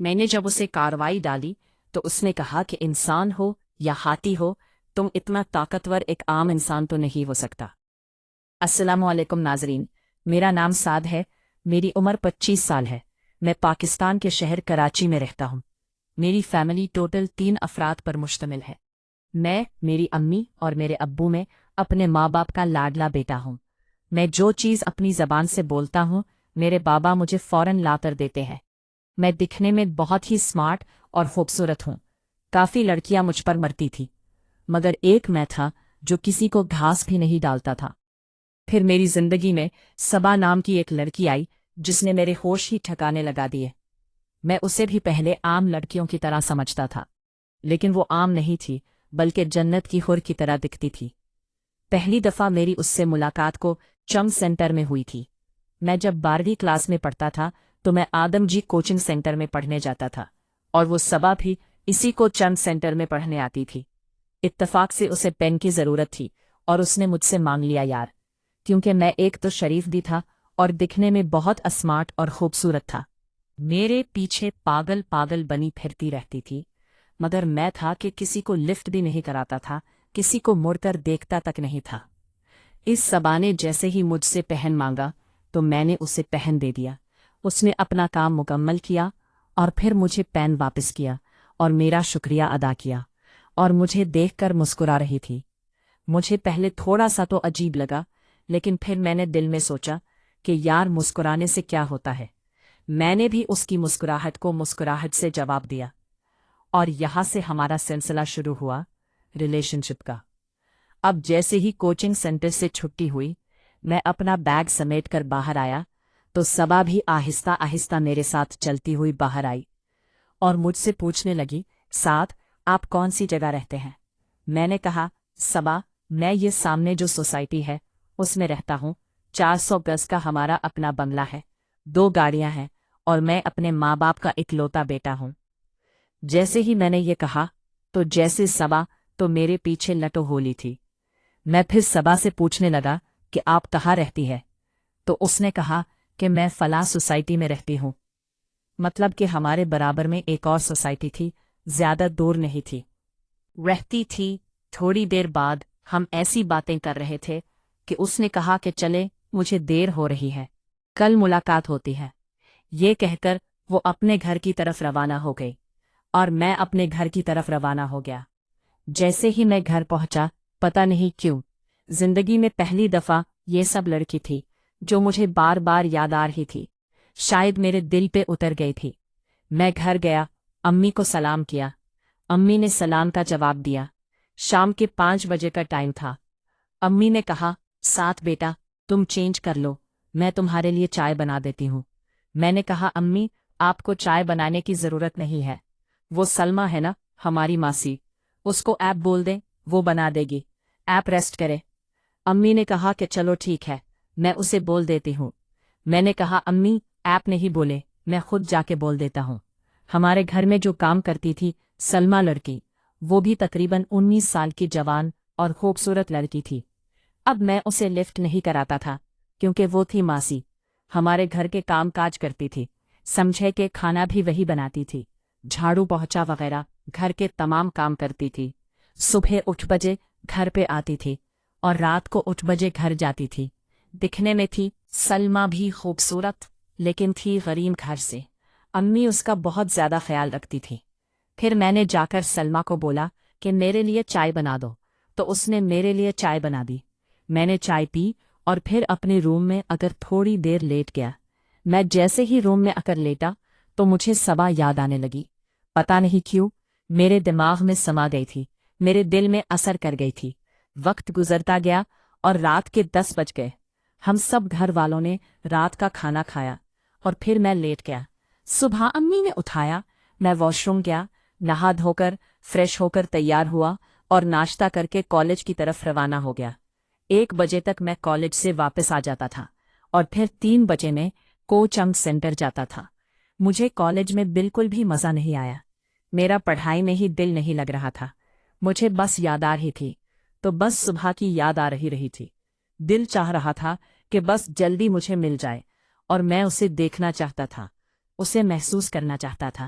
میں نے جب اسے کاروائی ڈالی تو اس نے کہا کہ انسان ہو یا ہاتھی ہو، تم اتنا طاقتور ایک عام انسان تو نہیں ہو سکتا۔ السلام علیکم ناظرین، میرا نام سعد ہے، میری عمر 25 سال ہے، میں پاکستان کے شہر کراچی میں رہتا ہوں۔ میری فیملی ٹوٹل 3 افراد پر مشتمل ہے۔ میں، میری امی اور میرے ابو میں اپنے ماں باپ کا لاڈلا بیٹا ہوں۔ میں جو چیز اپنی زبان سے بولتا ہوں میرے بابا مجھے فوراً لا کر دیتے ہیں۔ میں دکھنے میں بہت ہی سمارٹ اور خوبصورت ہوں۔ کافی لڑکیاں مجھ پر مرتی تھی، مگر ایک میں تھا جو کسی کو گھاس بھی نہیں ڈالتا تھا۔ پھر میری زندگی میں صبا نام کی ایک لڑکی آئی جس نے میرے ہوش ہی ٹھکانے لگا دیے۔ میں اسے بھی پہلے عام لڑکیوں کی طرح سمجھتا تھا، لیکن وہ عام نہیں تھی بلکہ جنت کی حور کی طرح دکھتی تھی۔ پہلی دفعہ میری اس سے ملاقات کو چم سینٹر میں ہوئی تھی۔ میں جب 12ویں کلاس میں پڑھتا تھا تو میں آدم جی کوچنگ سینٹر میں پڑھنے جاتا تھا، اور وہ صبا بھی اسی کو چم سینٹر میں پڑھنے آتی تھی۔ اتفاق سے اسے پین کی ضرورت تھی اور اس نے مجھ سے مانگ لیا یار، کیونکہ میں ایک تو شریف بھی تھا اور دکھنے میں بہت اسمارٹ اور خوبصورت تھا۔ میرے پیچھے پاگل پاگل بنی پھرتی رہتی تھی، مگر میں تھا کہ کسی کو لفٹ بھی نہیں کراتا تھا، کسی کو مڑ کر دیکھتا تک نہیں تھا۔ اس صبا نے جیسے ہی مجھ سے پہن مانگا تو میں نے اسے پہن دے دیا۔ اس نے اپنا کام مکمل کیا اور پھر مجھے پین واپس کیا اور میرا شکریہ ادا کیا، اور مجھے دیکھ کر مسکرا رہی تھی۔ مجھے پہلے تھوڑا سا تو عجیب لگا، لیکن پھر میں نے دل میں سوچا کہ یار مسکرانے سے کیا ہوتا ہے۔ میں نے بھی اس کی مسکراہٹ کو مسکراہٹ سے جواب دیا، اور یہاں سے ہمارا سلسلہ شروع ہوا ریلیشن شپ کا۔ اب جیسے ہی کوچنگ سینٹر سے چھٹی ہوئی، میں اپنا بیگ سمیٹ کر باہر آیا تو صبا بھی آہستہ آہستہ میرے ساتھ چلتی ہوئی باہر آئی اور مجھ سے پوچھنے لگی، ساتھ آپ کون سی جگہ رہتے ہیں؟ میں نے کہا، صبا، میں یہ سامنے جو سوسائٹی ہے اس میں رہتا ہوں۔ 400 گز کا ہمارا اپنا بنگلہ ہے، 2 گاڑیاں ہیں، اور میں اپنے ماں باپ کا اکلوتا بیٹا ہوں۔ جیسے ہی میں نے یہ کہا تو جیسے صبا تو میرے پیچھے لٹو ہولی تھی۔ میں پھر صبا سے پوچھنے لگا کہ آپ کہاں رہتی ہے؟ تو اس نے کہا کہ میں فلاں سوسائٹی میں رہتی ہوں۔ مطلب کہ ہمارے برابر میں ایک اور سوسائٹی تھی، زیادہ دور نہیں تھی۔ رہتی تھی۔ تھوڑی دیر بعد ہم ایسی باتیں کر رہے تھے کہ اس نے کہا کہ چلے، مجھے دیر ہو رہی ہے، کل ملاقات ہوتی ہے۔ یہ کہہ کر وہ اپنے گھر کی طرف روانہ ہو گئی اور میں اپنے گھر کی طرف روانہ ہو گیا۔ جیسے ہی میں گھر پہنچا، پتہ نہیں کیوں زندگی میں پہلی دفعہ یہ سب لڑکی تھی جو مجھے بار بار یاد آ رہی تھی، شاید میرے دل پہ اتر گئی تھی۔ میں گھر گیا، امی کو سلام کیا، امی نے سلام کا جواب دیا۔ شام کے 5 بجے کا ٹائم تھا۔ امی نے کہا، ساتھ بیٹا تم چینج کر لو، میں تمہارے لیے چائے بنا دیتی ہوں۔ میں نے کہا، امی آپ کو چائے بنانے کی ضرورت نہیں ہے، وہ سلمہ ہے نا ہماری ماسی، اس کو ایپ بول دیں، وہ بنا دے گی، ایپ ریسٹ کرے۔ امی نے کہا کہ چلو ٹھیک ہے، میں اسے بول دیتی ہوں۔ میں نے کہا، امی ایپ نہیں بولے، میں خود جا کے بول دیتا ہوں۔ ہمارے گھر میں جو کام کرتی تھی سلمہ لڑکی، وہ بھی تقریباً 19 سال کی جوان اور خوبصورت لڑکی تھی۔ اب میں اسے لفٹ نہیں کراتا تھا کیونکہ وہ تھی ماسی، ہمارے گھر کے کام کاج کرتی تھی، سمجھے کہ کھانا بھی وہی بناتی تھی، جھاڑو پوچھا وغیرہ گھر کے تمام کام کرتی تھی۔ صبح 8 بجے گھر پہ آتی تھی اور رات کو 8 بجے گھر جاتی تھی۔ دکھنے میں تھی سلمہ بھی خوبصورت، لیکن تھی غریب گھر سے۔ امی اس کا بہت زیادہ خیال رکھتی تھی۔ پھر میں نے جا کر سلمہ کو بولا کہ میرے لیے چائے بنا دو، تو اس نے میرے لیے چائے بنا دی۔ میں نے چائے پی اور پھر اپنے روم میں اگر تھوڑی دیر لیٹ گیا۔ میں جیسے ہی روم میں اگر لیٹا تو مجھے صبا یاد آنے لگی، پتہ نہیں کیوں میرے دماغ میں سما گئی تھی، میرے دل میں اثر کر گئی تھی۔ وقت گزرتا گیا اور رات کے 10 بج گئے۔ ہم سب گھر والوں نے رات کا کھانا کھایا اور پھر میں لیٹ گیا۔ صبح امی نے اٹھایا، میں واش روم گیا، نہا دھو کر فریش ہو کر تیار ہوا اور ناشتہ کر کے کالج کی طرف روانہ ہو گیا۔ 1 بجے تک میں کالج سے واپس آ جاتا تھا اور پھر 3 بجے میں کوچنگ سینٹر جاتا تھا۔ مجھے کالج میں بالکل بھی مزہ نہیں آیا، میرا پڑھائی میں ہی دل نہیں لگ رہا تھا، مجھے بس یاد آ رہی تھی، تو بس صبح کی یاد آ رہی تھی۔ دل چاہ رہا تھا کہ بس جلدی مجھے مل جائے، اور میں اسے دیکھنا چاہتا تھا، اسے محسوس کرنا چاہتا تھا،